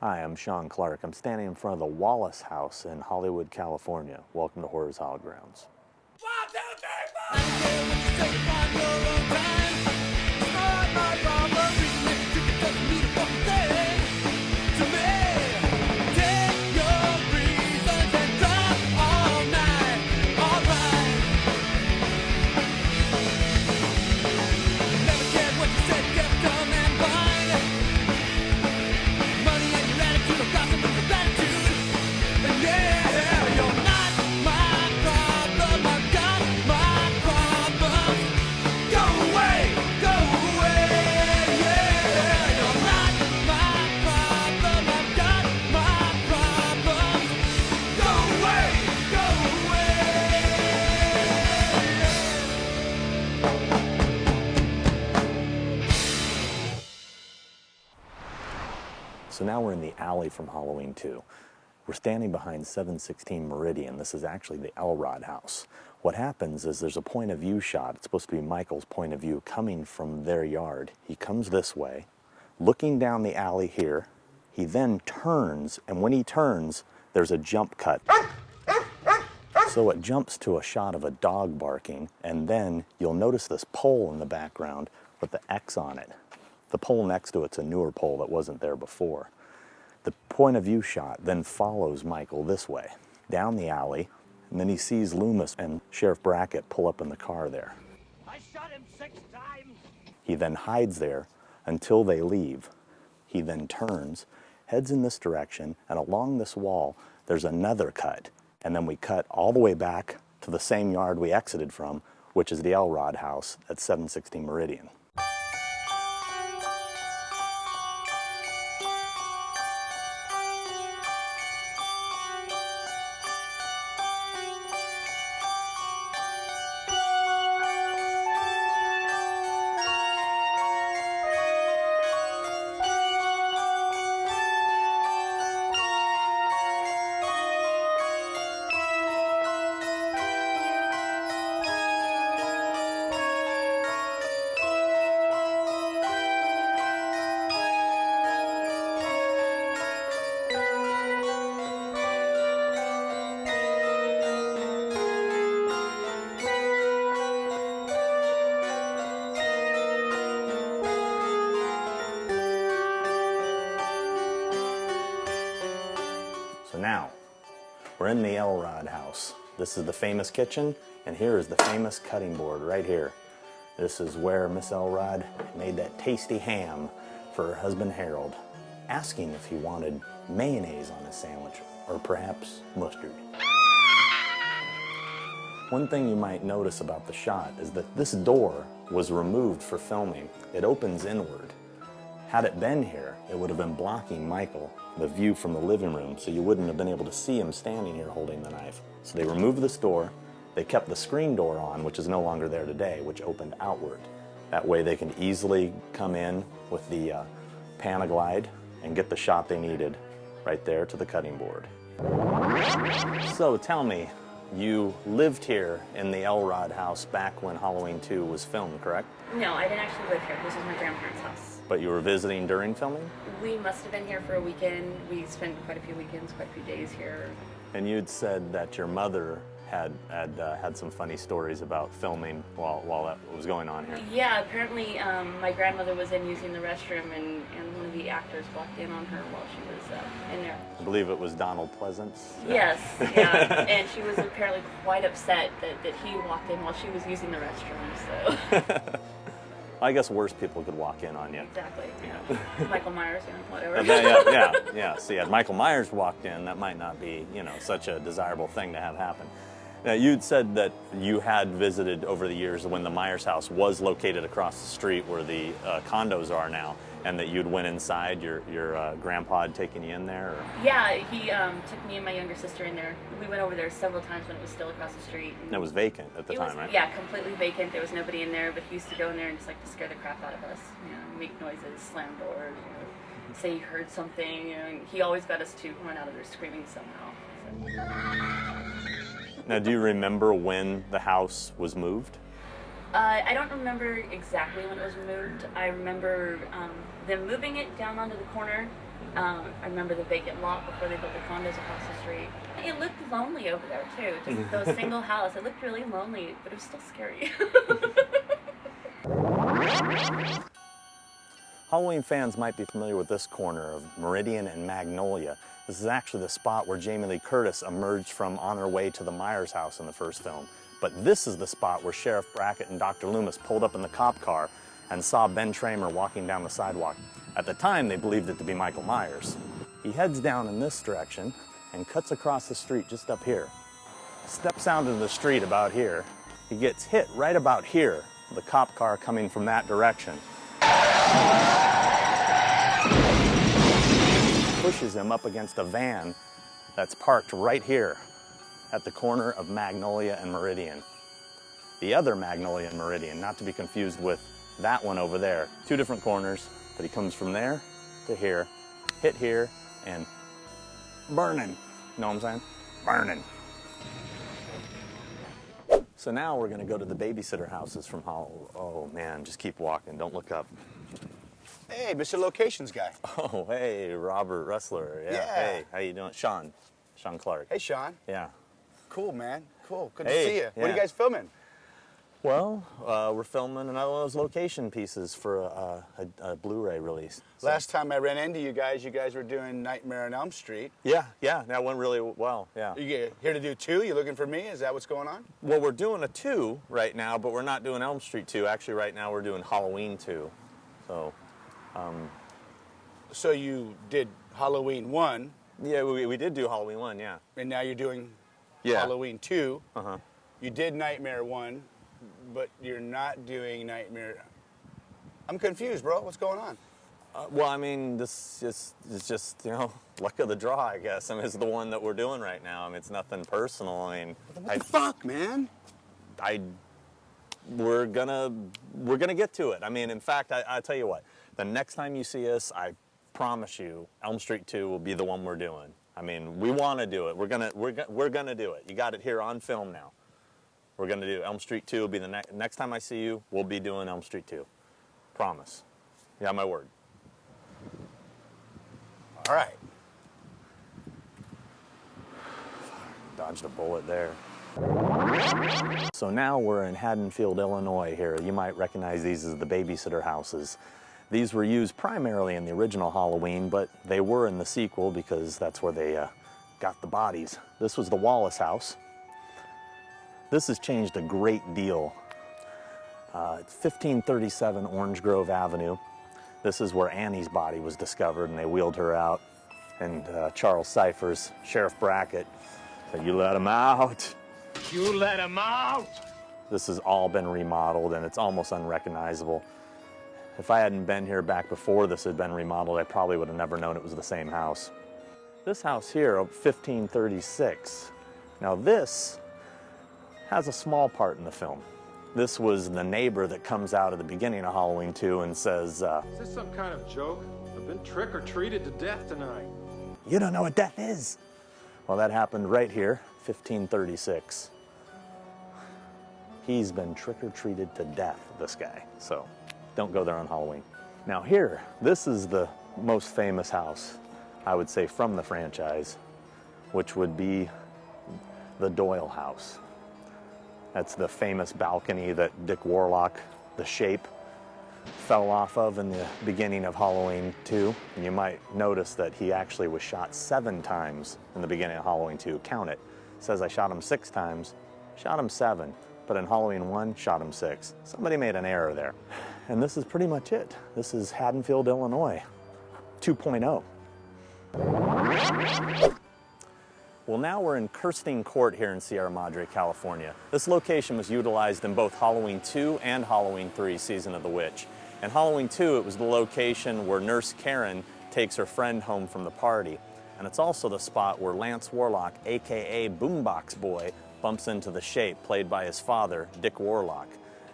Hi, I'm Sean Clark. I'm standing in front of the Wallace House in Hollywood, California. Welcome to Horror's Hallowed Grounds. 1, 2, 3, 4. I don't care what you say about your own time. It's not my problem. Reason that you doesn't mean a fucking thing to me. Take your reasons and drive all night. Alright. Never cared what you said, kept dumb and blind. Money and your attitude of gossip and your gratitude. And yeah, you're not my problem. I've got my problems. Go away, yeah. You're not my problem. I've got my problems. Go away. So now we're in the alley from Halloween 2. We're standing behind 716 Meridian. This is actually the Elrod house. What happens is there's a point of view shot. It's supposed to be Michael's point of view coming from their yard. He comes this way, looking down the alley here. He then turns, and when he turns, there's a jump cut. So it jumps to a shot of a dog barking, and then you'll notice this pole in the background with the X on it. The pole next to it's a newer pole that wasn't there before. The point of view shot then follows Michael this way, down the alley, and then he sees Loomis and Sheriff Brackett pull up in the car there. I shot him 6 times. He then hides there until they leave. He then turns, heads in this direction, and along this wall, there's another cut. And then we cut all the way back to the same yard we exited from, which is the Elrod house at 716 Meridian. So now, we're in the Elrod house. This is the famous kitchen, and here is the famous cutting board right here. This is where Miss Elrod made that tasty ham for her husband Harold, asking if he wanted mayonnaise on his sandwich, or perhaps mustard. One thing you might notice about the shot is that this door was removed for filming. It opens inward. Had it been here, it would have been blocking Michael, the view from the living room, so you wouldn't have been able to see him standing here holding the knife. So they removed this door. They kept the screen door on, which is no longer there today, which opened outward. That way they can easily come in with the Panaglide and get the shot they needed right there to the cutting board. So tell me, you lived here in the Elrod house back when Halloween 2 was filmed, correct? No, I didn't actually live here. This is my grandparents' house. But you were visiting during filming? We must have been here for a weekend. We spent quite a few weekends, quite a few days here. And you'd said that your mother had some funny stories about filming while that was going on here. Yeah, apparently my grandmother was in using the restroom and one of the actors walked in on her while she was in there. I believe it was Donald Pleasance. Yes, yeah. And she was apparently quite upset that he walked in while she was using the restroom, so. I guess worse people could walk in on you. Exactly, yeah. Michael Myers, whatever. Yeah. See, had Michael Myers walked in, that might not be, such a desirable thing to have happen. Now, you'd said that you had visited over the years when the Myers house was located across the street where the condos are now, and that you'd went inside, your grandpa had taken you in there? Or? Yeah, he took me and my younger sister in there. We went over there several times when it was still across the street. And it was vacant at the time, right? Yeah, completely vacant. There was nobody in there, but he used to go in there and just like to scare the crap out of us. Make noises, slam doors, say he heard something. And he always got us to run out of there screaming somehow. Now, do you remember when the house was moved? I don't remember exactly when it was moved. I remember them moving it down onto the corner I remember the vacant lot before they built the condos across the street. It looked lonely over there too. Just those single house. It looked really lonely, but it was still scary. Halloween fans might be familiar with this corner of Meridian and Magnolia. This is actually the spot where Jamie Lee Curtis emerged from on her way to the Myers house in the first film. But this is the spot where Sheriff Brackett and Dr. Loomis pulled up in the cop car and saw Ben Tramer walking down the sidewalk. At the time, they believed it to be Michael Myers. He heads down in this direction and cuts across the street just up here. Steps out into the street about here. He gets hit right about here, the cop car coming from that direction. Pushes him up against a van that's parked right here at the corner of Magnolia and Meridian. The other Magnolia and Meridian, not to be confused with that one over there. Two different corners, but he comes from there to here, hit here, and burning. You know what I'm saying? Burning. So now we're gonna go to the babysitter houses from Hallowed. Oh man, just keep walking, don't look up. Hey, Mr. Locations guy. Oh, hey, Robert Ressler. Yeah. Yeah. Hey, how you doing? Sean Clark. Hey, Sean. Yeah. Cool, man. Cool. Good Hey, to see you. What are yeah. you guys filming? Well, we're filming another one of those location pieces for a Blu-ray release. So- Last time I ran into you guys were doing Nightmare on Elm Street. Yeah, that went really well, yeah. Are you here to do 2? You looking for me? Is that what's going on? Well, we're doing a 2 right now, but we're not doing Elm Street 2. Actually, right now we're doing Halloween 2. So, So you did Halloween 1, yeah, we did do Halloween 1, yeah. and now you're doing Yeah. Halloween 2. Uh-huh. You did Nightmare 1, but you're not doing Nightmare. I'm confused, bro. What's going on? Well, I mean, this is just, you know, luck of the draw, I guess. I mean, it's the one that we're doing right now. I mean, it's nothing personal. I mean, What the fuck, man? we're gonna get to it. I mean, in fact, I tell you what, the next time you see us, I promise you, Elm Street 2 will be the one we're doing. I mean, we want to do it. We're gonna do it. You got it here on film now. We're gonna do Elm Street 2. Will be the next time I see you. We'll be doing Elm Street 2. Promise. You got my word. All right. Dodged a bullet there. So now we're in Haddonfield, Illinois here. You might recognize these as the babysitter houses. These were used primarily in the original Halloween, but they were in the sequel because that's where they got the bodies. This was the Wallace house. This has changed a great deal. It's 1537 Orange Grove Avenue. This is where Annie's body was discovered, and they wheeled her out. And Charles Cyphers, Sheriff Brackett, said, "You let him out." You let him out! This has all been remodeled, and it's almost unrecognizable. If I hadn't been here back before this had been remodeled, I probably would have never known it was the same house. This house here, 1536. Now this has a small part in the film. This was the neighbor that comes out at the beginning of Halloween 2 and says, Is this some kind of joke? I've been trick-or-treated to death tonight. "You don't know what death is." Well, that happened right here, 1536. He's been trick-or-treated to death, this guy. So don't go there on Halloween. Now here, this is the most famous house, I would say, from the franchise, which would be the Doyle house. That's the famous balcony that Dick Warlock, the Shape, fell off of in the beginning of Halloween 2. And you might notice that he actually was shot 7 times in the beginning of Halloween 2. Count it. Says I shot him 6 times, shot him 7, but in Halloween 1, shot him 6. Somebody made an error there. And this is pretty much it. This is Haddonfield, Illinois, 2.0. Well, now we're in Kirstein Court here in Sierra Madre, California. This location was utilized in both Halloween 2 and Halloween 3, Season of the Witch. In Halloween 2, it was the location where Nurse Karen takes her friend home from the party. And it's also the spot where Lance Warlock, AKA Boombox Boy, bumps into the Shape, played by his father, Dick Warlock.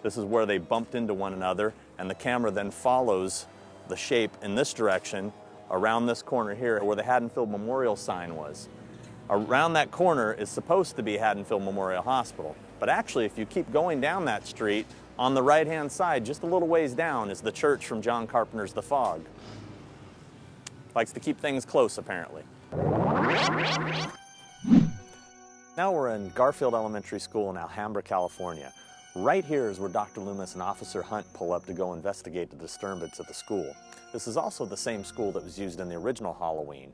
This is where they bumped into one another, and the camera then follows the Shape in this direction, around this corner here, where the Haddonfield Memorial sign was. Around that corner is supposed to be Haddonfield Memorial Hospital. But actually, if you keep going down that street, on the right-hand side, just a little ways down, is the church from John Carpenter's The Fog. Likes to keep things close, apparently. Now we're in Garfield Elementary School in Alhambra, California. Right here is where Dr. Loomis and Officer Hunt pull up to go investigate the disturbance at the school. This is also the same school that was used in the original Halloween.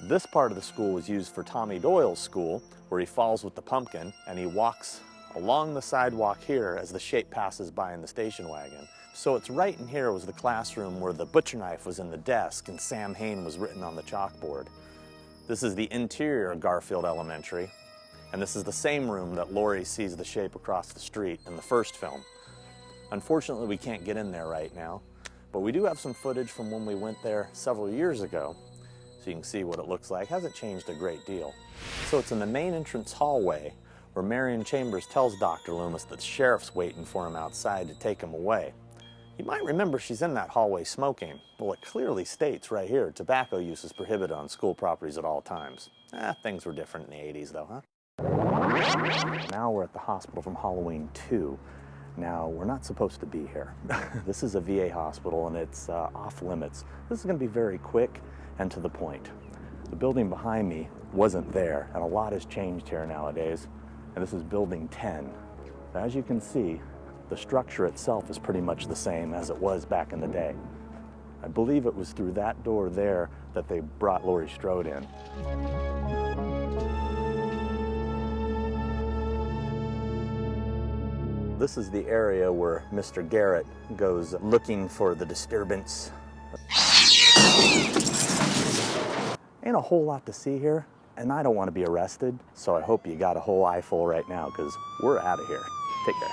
This part of the school was used for Tommy Doyle's school, where he falls with the pumpkin and he walks along the sidewalk here as the shape passes by in the station wagon. So it's right in here was the classroom where the butcher knife was in the desk and Sam Hain was written on the chalkboard. This is the interior of Garfield Elementary, and this is the same room that Laurie sees the shape across the street in the first film. Unfortunately, we can't get in there right now, but we do have some footage from when we went there several years ago, so you can see what it looks like. It hasn't changed a great deal. So it's in the main entrance hallway where Marion Chambers tells Dr. Loomis that the sheriff's waiting for him outside to take him away. You might remember she's in that hallway smoking. Well, it clearly states right here, tobacco use is prohibited on school properties at all times. Things were different in the 80s though, huh? Now we're at the hospital from Halloween 2. Now, we're not supposed to be here. This is a VA hospital and it's off limits. This is gonna be very quick and to the point. The building behind me wasn't there, and a lot has changed here nowadays. And this is building 10. Now, as you can see, the structure itself is pretty much the same as it was back in the day. I believe it was through that door there that they brought Laurie Strode in. This is the area where Mr. Garrett goes looking for the disturbance. Ain't a whole lot to see here, and I don't want to be arrested, so I hope you got a whole eye full right now, because we're out of here. Take care.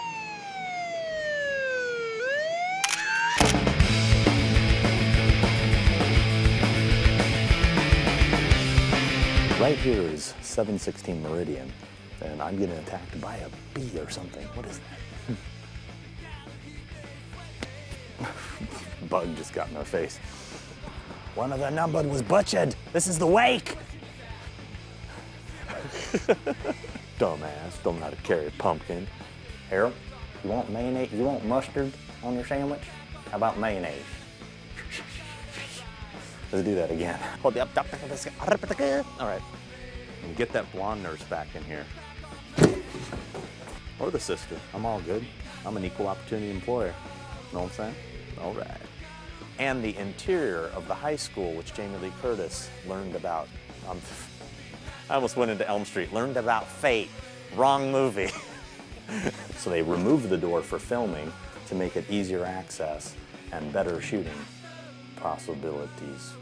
Right here is 716 Meridian, and I'm getting attacked by a bee or something. What is that? Bug just got in my face. One of the numbered was butchered. This is the wake. Dumbass, don't know how to carry a pumpkin. Harold, you want mayonnaise? You want mustard on your sandwich? How about mayonnaise? Let's do that again. All right, and get that blonde nurse back in here. Or the sister, I'm all good. I'm an equal opportunity employer. Know what I'm saying? All right. And the interior of the high school, which Jamie Lee Curtis learned about. I almost went into Elm Street, learned about fate. Wrong movie. So they removed the door for filming to make it easier access and better shooting possibilities.